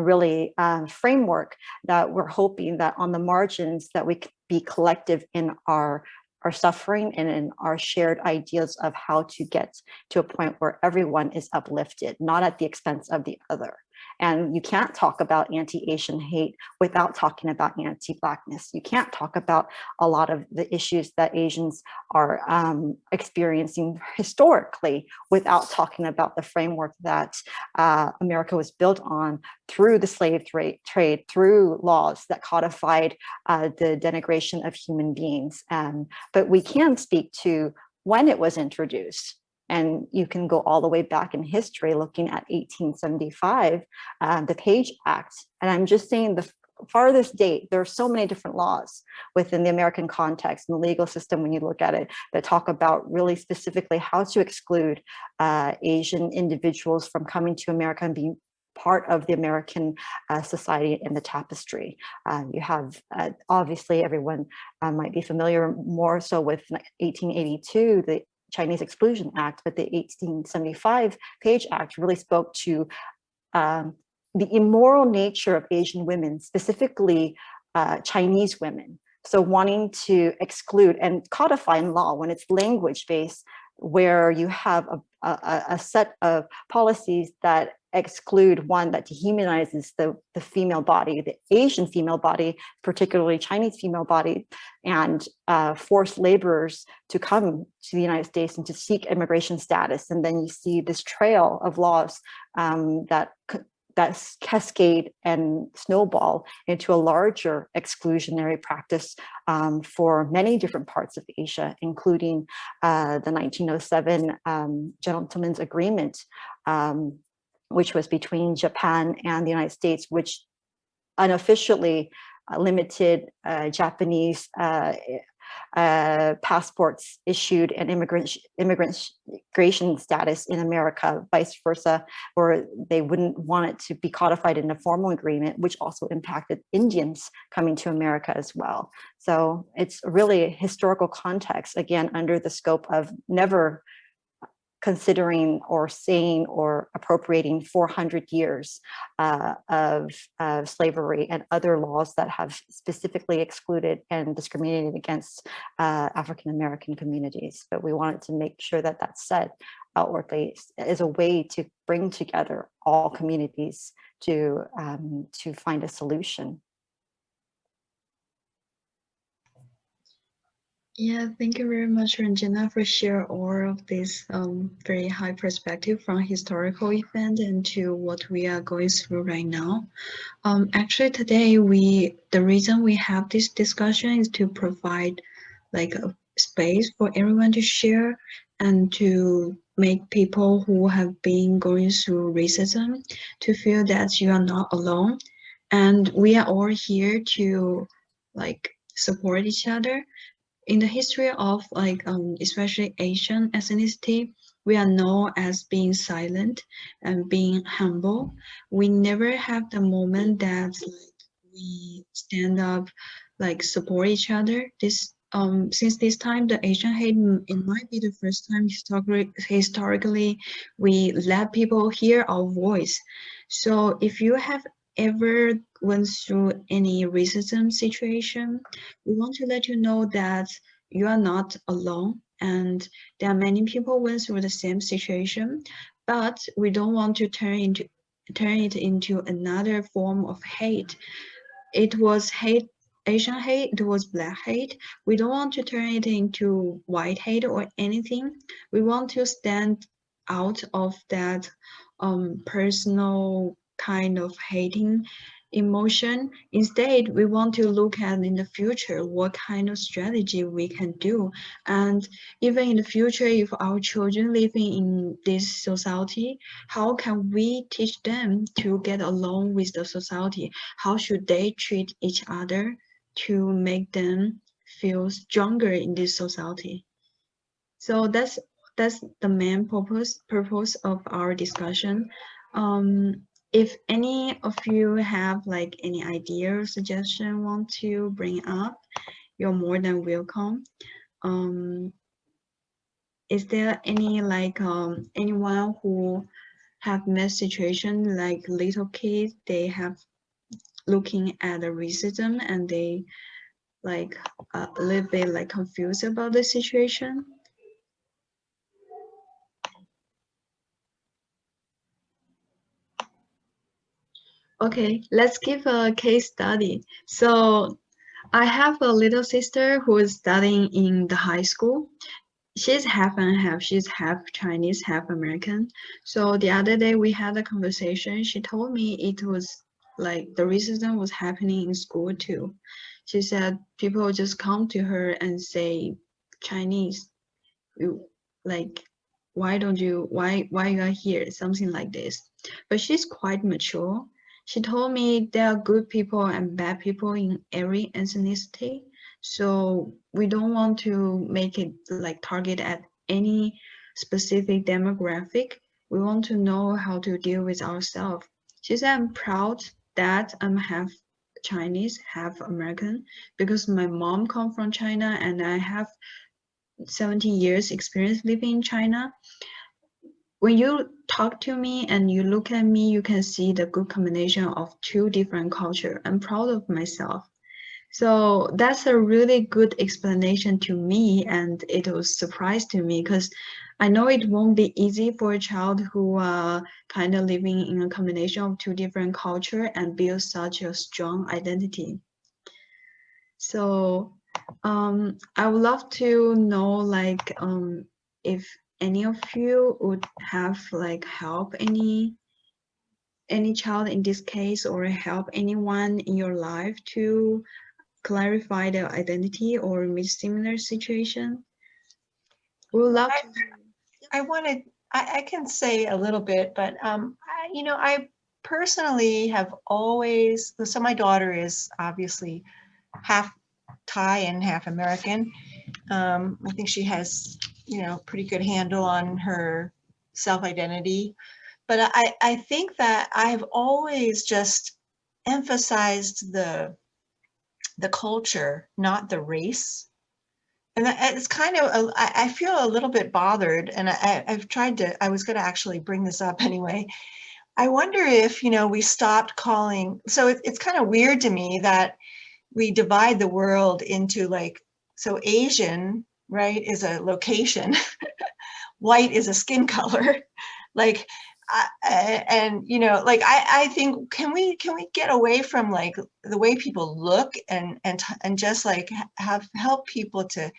really framework, that we're hoping that on the margins that we could be collective in our suffering and in our shared ideas of how to get to a point where everyone is uplifted, not at the expense of the other. And you can't talk about anti-Asian hate without talking about anti-Blackness. You can't talk about a lot of the issues that Asians are experiencing historically without talking about the framework that America was built on through the slave trade, through laws that codified the denigration of human beings. But we can speak to when it was introduced. And you can go all the way back in history, looking at 1875, the Page Act. And I'm just saying the farthest date, there are so many different laws within the American context and the legal system when you look at it that talk about really specifically how to exclude Asian individuals from coming to America and being part of the American society and the tapestry. You have, obviously everyone might be familiar more so with 1882, the Chinese Exclusion Act, but the 1875 Page Act really spoke to the immoral nature of Asian women, specifically Chinese women. So wanting to exclude and codify in law when it's language-based, where you have a set of policies that exclude, one that dehumanizes the female body, the Asian female body, particularly Chinese female body, and force laborers to come to the United States and to seek immigration status. And then you see this trail of laws that cascade and snowball into a larger exclusionary practice for many different parts of Asia, including the 1907 Gentleman's Agreement, which was between Japan and the United States, which unofficially limited Japanese passports issued and immigration status in America, vice versa, or they wouldn't want it to be codified in a formal agreement, which also impacted Indians coming to America as well. So it's really a historical context, again, under the scope of never considering or saying or appropriating 400 years of slavery and other laws that have specifically excluded and discriminated against African-American communities. But we wanted to make sure that that's said outwardly as a way to bring together all communities to find a solution. Yeah, thank you very much, Ranjana, for sharing all of this very high perspective from historical event and to what we are going through right now. Actually, today the reason we have this discussion is to provide like a space for everyone to share and to make people who have been going through racism to feel that you are not alone, and we are all here to like support each other. In the history of like especially Asian ethnicity, we are known as being silent and being humble. We never have the moment that like we stand up, like support each other. This since this time, the Asian hate, it might be the first time historically we let people hear our voice. So if you have ever went through any racism situation, we want to let you know that you are not alone, and there are many people went through the same situation, but we don't want to turn it into another form of hate. It was hate, Asian hate, it was black hate. We don't want to turn it into white hate or anything. We want to stand out of that personal kind of hating emotion. Instead, we want to look at in the future what kind of strategy we can do. And even in the future, if our children living in this society, how can we teach them to get along with the society? How should they treat each other to make them feel stronger in this society? So that's the main purpose of our discussion. If any of you have like any idea or suggestion want to bring up, you're more than welcome. Is there any like anyone who have met situation like little kids, they have looking at the racism and they like a little bit like confused about the situation? Okay, let's give a case study. So I have a little sister who is studying in the high school. She's half and half. She's half Chinese, half American. So the other day we had a conversation. She told me it was like the racism was happening in school too. She said people just come to her and say, Chinese, you like, why you are here? Something like this. But she's quite mature. She told me there are good people and bad people in every ethnicity. So we don't want to make it like target at any specific demographic. We want to know how to deal with ourselves. She said, I'm proud that I'm half Chinese, half American, because my mom come from China and I have 17 years experience living in China. When you talk to me and you look at me, you can see the good combination of two different cultures. I'm proud of myself. So that's a really good explanation to me, and it was a surprise to me because I know it won't be easy for a child who are kind of living in a combination of two different cultures and build such a strong identity. So I would love to know like if any of you would have like help any child in this case, or help anyone in your life to clarify their identity or meet similar situation. We would love to. I can say a little bit, but I personally have always, so my daughter is obviously half Thai and half American. I think she has, pretty good handle on her self-identity. But I think that I've always just emphasized the culture, not the race. And it's kind of, I feel a little bit bothered, and I've tried to, I was going to actually bring this up anyway. I wonder if, we stopped calling, so it's kind of weird to me that we divide the world into like, so Asian, right, is a location, white is a skin color, like, and I think can we get away from like the way people look and just like help people to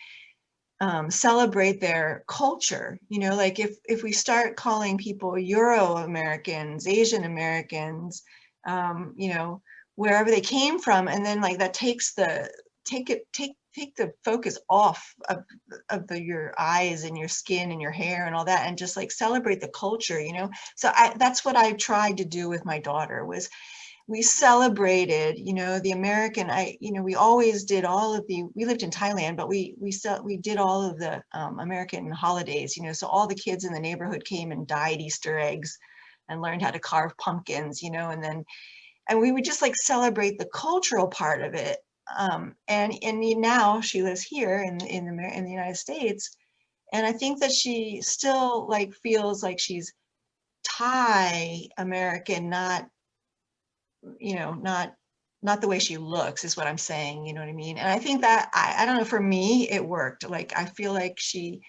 celebrate their culture. You know, like if we start calling people Euro-Americans, Asian Americans, you know, wherever they came from, and then like that takes the take the focus off of your eyes and your skin and your hair and all that, and just like celebrate the culture, you know. So that's what I tried to do with my daughter, was we celebrated, you know, the American, you know, we always did all of the, we lived in Thailand, but we did all of the American holidays, you know, so all the kids in the neighborhood came and dyed Easter eggs and learned how to carve pumpkins, you know, and we would just like celebrate the cultural part of it. And now she lives here in the United States, and I think that she still like feels like she's Thai American, not, you know, not the way she looks, is what I'm saying, you know what I mean? And I think that I don't know, for me it worked. Like I feel like she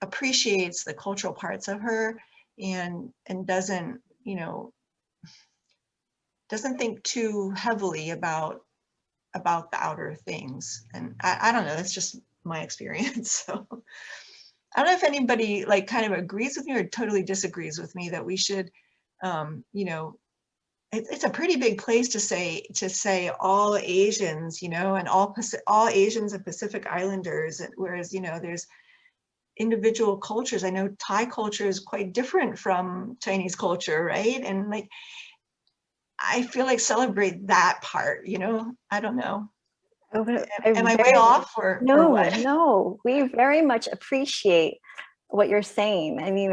appreciates the cultural parts of her, and doesn't, you know, doesn't think too heavily about the outer things. And I don't know, that's just my experience. So I don't know if anybody like kind of agrees with me or totally disagrees with me that we should, you know, it's a pretty big place to say all Asians, you know, and all Asians and Pacific Islanders, whereas, you know, there's individual cultures. I know Thai culture is quite different from Chinese culture, right? And like, I feel like celebrate that part, you know. I don't know. Am I way off or what? No, we very much appreciate what you're saying. I mean,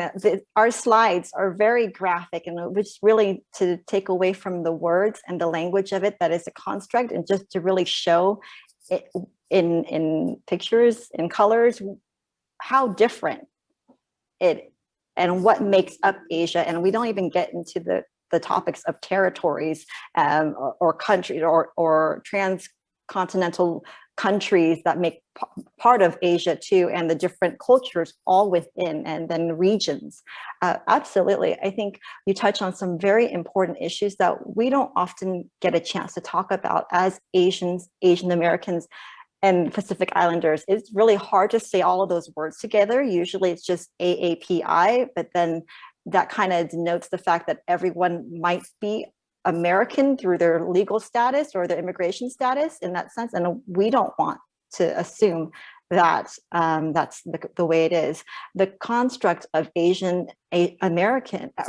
our slides are very graphic, and it's really to take away from the words and the language of it that is a construct, and just to really show it in pictures, in colors, how different it and what makes up Asia. And we don't even get into the topics of territories or countries or transcontinental countries that make part of Asia too, and the different cultures all within, and then regions. Absolutely. I think you touch on some very important issues that we don't often get a chance to talk about as Asians, Asian Americans, and Pacific Islanders. It's really hard to say all of those words together. Usually it's just AAPI, but then that kind of denotes the fact that everyone might be American through their legal status or their immigration status in that sense. And we don't want to assume that that's the way it is. The construct of Asian American, the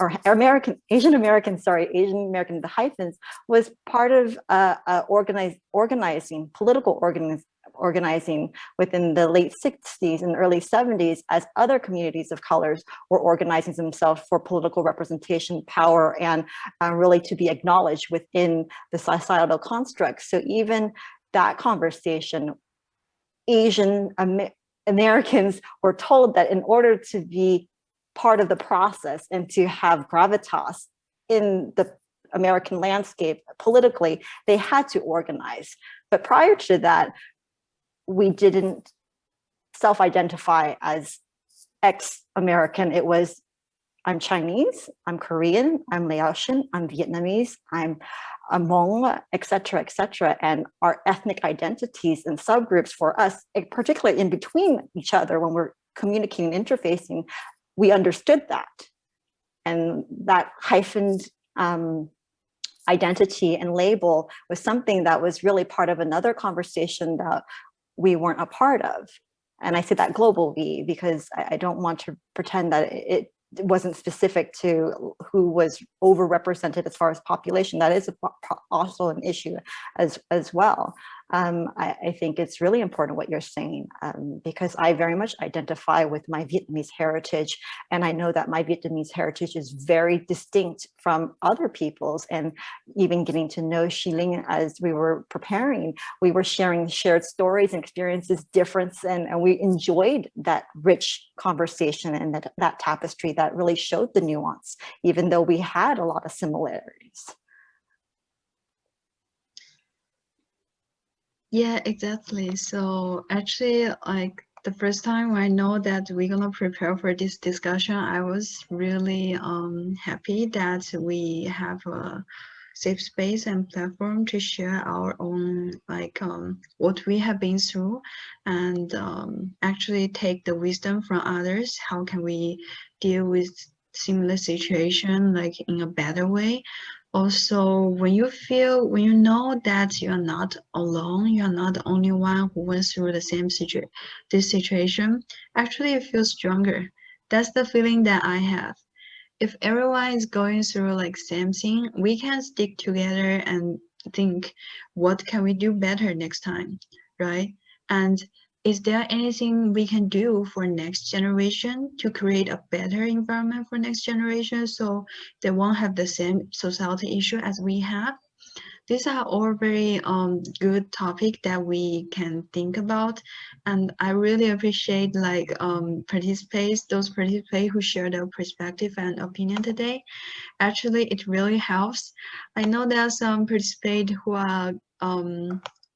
hyphens, was part of political organizing within the late 60s and early 70s, as other communities of colors were organizing themselves for political representation, power, and really to be acknowledged within the societal construct. So even that conversation, Asian Americans were told that in order to be part of the process and to have gravitas in the American landscape politically, they had to organize. But prior to that, we didn't self-identify as ex-American. It was, I'm Chinese, I'm Korean, I'm Laotian, I'm Vietnamese, I'm Hmong, et cetera, and our ethnic identities and subgroups for us, particularly in between each other when we're communicating, interfacing, we understood that. And that hyphened identity and label was something that was really part of another conversation that we weren't a part of. And I say that globally because I don't want to pretend that it wasn't specific to who was overrepresented as far as population. That is also an issue as well. I think it's really important what you're saying, because I very much identify with my Vietnamese heritage, and I know that my Vietnamese heritage is very distinct from other people's. And even getting to know Xiling as we were preparing, we were shared stories and experiences, difference, and we enjoyed that rich conversation and that tapestry that really showed the nuance, even though we had a lot of similarities. Yeah, exactly. So actually, like the first time I know that we're gonna prepare for this discussion, I was really happy that we have safe space and platform to share our own what we have been through, and actually take the wisdom from others. How can we deal with similar situation in a better way? Also, when you know that you're not alone, you're not the only one who went through the same situation, actually you feel stronger. That's the feeling that I have. If everyone is going through same thing, we can stick together and think, what can we do better next time, right? And is there anything we can do for next generation to create a better environment for next generation so they won't have the same society issue as we have? These are all very good topic that we can think about, and I really appreciate those participants who share their perspective and opinion today. Actually, it really helps. I know there are some participants who are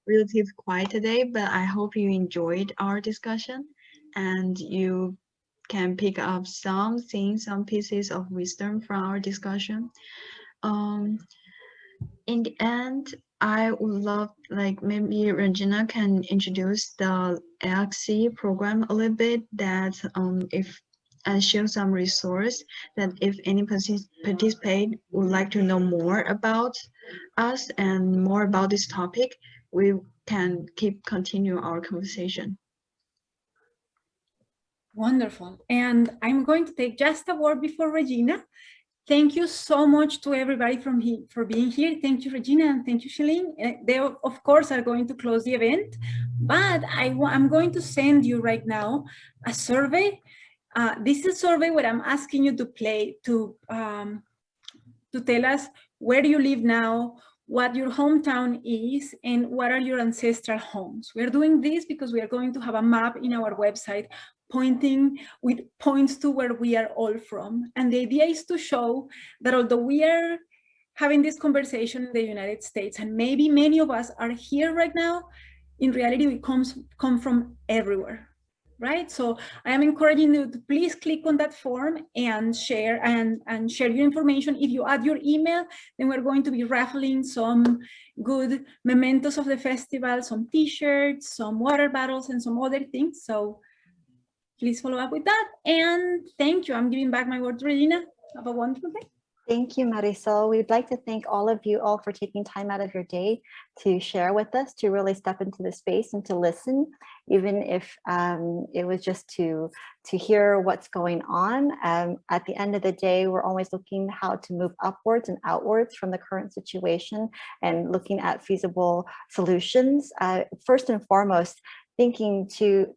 relatively quiet today, but I hope you enjoyed our discussion and you can pick up some pieces of wisdom from our discussion. In the end, I would love, maybe Regina can introduce the LXC program a little bit, that and share some resource that if any participant would like to know more about us and more about this topic, we can continue our conversation. Wonderful. And I'm going to take just a word before Regina. Thank you so much to everybody for being here. Thank you, Regina, and thank you, Shalene. They, of course, are going to close the event, but I'm going to send you right now a survey. This is a survey where I'm asking you to tell us where you live now, what your hometown is, and what are your ancestral homes. We're doing this because we are going to have a map in our website pointing with points to where we are all from. And the idea is to show that although we are having this conversation in the United States, and maybe many of us are here right now, in reality, we come from everywhere, right? So I am encouraging you to please click on that form and share share your information. If you add your email, then we're going to be raffling some good mementos of the festival, some t-shirts, some water bottles, and some other things. So please follow up with that. And thank you. I'm giving back my word to Regina. Have a wonderful day. Thank you, Marisol. We'd like to thank all of you all for taking time out of your day to share with us, to really step into the space and to listen, even if it was just to hear what's going on. At the end of the day, we're always looking how to move upwards and outwards from the current situation and looking at feasible solutions. First and foremost, thinking to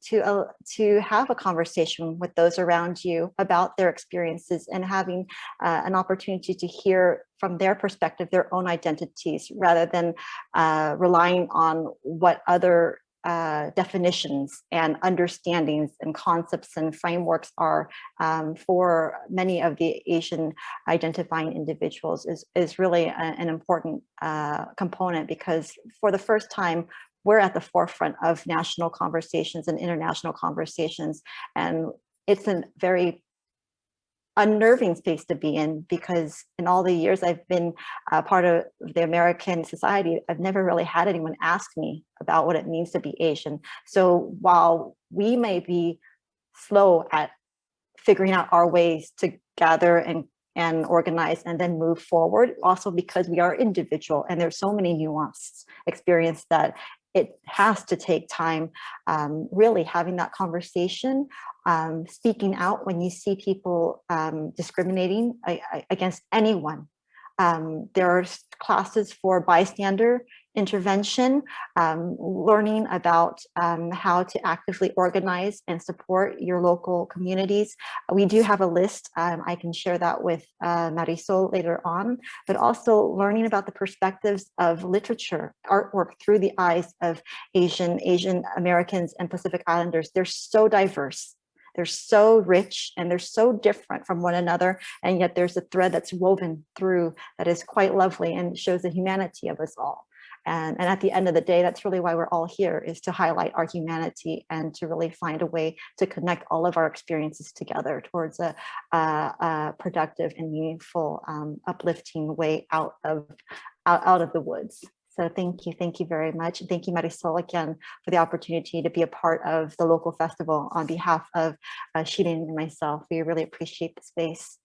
have a conversation with those around you about their experiences and having an opportunity to hear from their perspective, their own identities, rather than relying on what other definitions and understandings and concepts and frameworks are for many of the Asian identifying individuals is really an important component, because for the first time, we're at the forefront of national conversations and international conversations. And it's a very unnerving space to be in, because in all the years I've been part of the American society, I've never really had anyone ask me about what it means to be Asian. So while we may be slow at figuring out our ways to gather and organize and then move forward, also because we are individual and there's so many nuanced experience that it has to take time, really having that conversation, speaking out when you see people discriminating against anyone. There are classes for bystander intervention, learning about how to actively organize and support your local communities. We do have a list. I can share that with Marisol later on, but also learning about the perspectives of literature, artwork through the eyes of Asian Americans and Pacific Islanders. They're so diverse. They're so rich and they're so different from one another, and yet there's a thread that's woven through that is quite lovely and shows the humanity of us all. And at the end of the day, that's really why we're all here, is to highlight our humanity and to really find a way to connect all of our experiences together towards a productive and meaningful, uplifting way out of out of the woods. So thank you very much. Thank you, Marisol, again, for the opportunity to be a part of the LOCO Festival on behalf of Shilin and myself. We really appreciate the space.